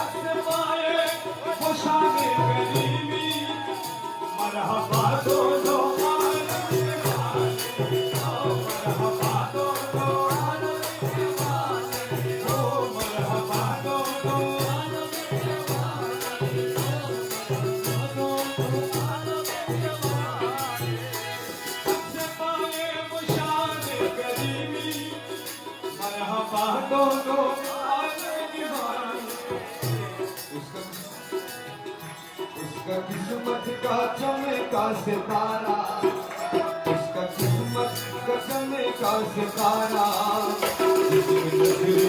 आसमाए वो शान करीमी मरहबा दोनों उसका किस्मत का चमका सितारा उसका किस्मत का चमका सितारा उसका किस्मत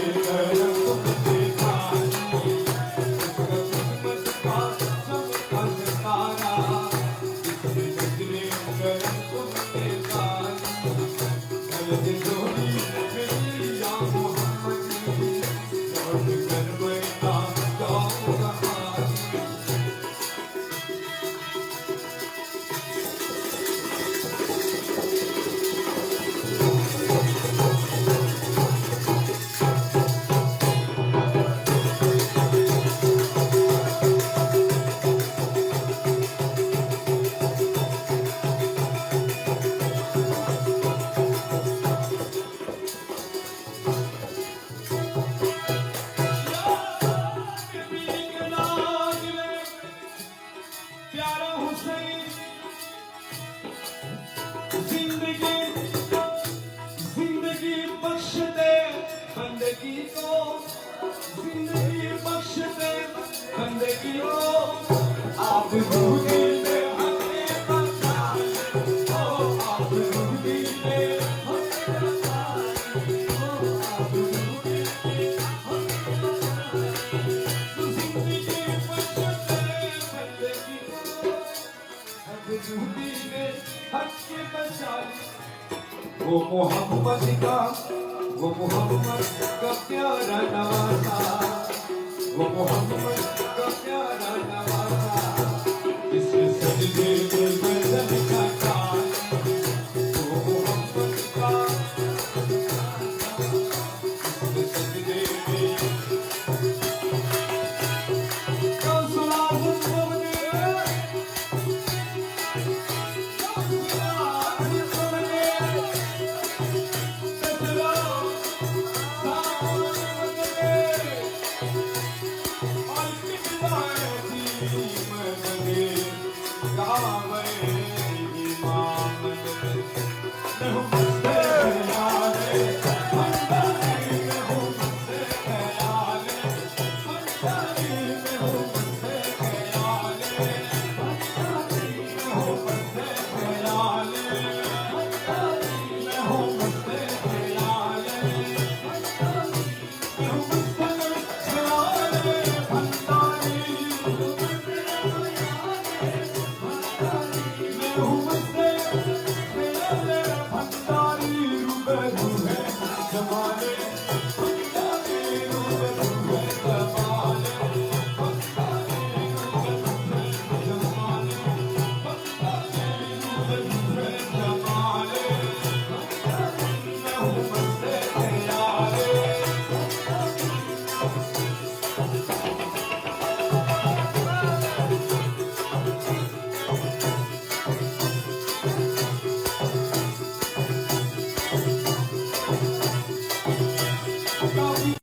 का चमका सितारा बंदगी को जिंदगी बख्श दे बंदगी को आप रूह दिल में हमें बचा ओ आप रूह दिल में हमें बचा ओ आप रूह दिल में हमें बचा जिंदगी बख्श दे बंदगी को आप रूह दिल में हमें बचा वो मोहम्मद का प्यारा नवासा वो मोहम्मद का प्यारा नवासा इसके सजदे में बदन का चाल वो मोहम्मद का इसके सजदे में